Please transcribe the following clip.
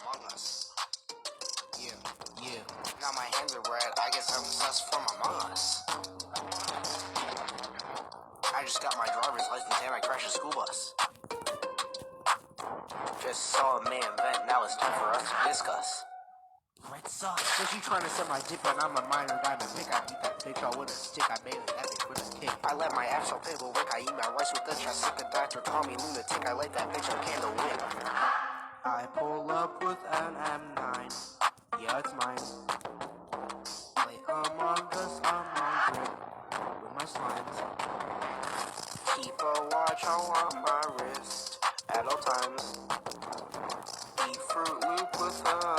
Among Us. Yeah. Now my hands are red, I guess I'm sus from Among Us. I just got my driver's license and I crashed a school bus. Just saw a man vent, now it's time for us to discuss. Red sauce. So she trying to set my dip and I'm a minor diamond pick. I beat that bitch out with a stick, I made it that bitch with a kick. I let my ass on table wick, I eat my rice with the chest. Sick of doctor, call me lunatic, I light that bitch on candle wick. I pull up with an M9, yeah it's mine. Play Among Us with my slimes. Keep a watch on my wrist at all times. Eat Fruit Loop with a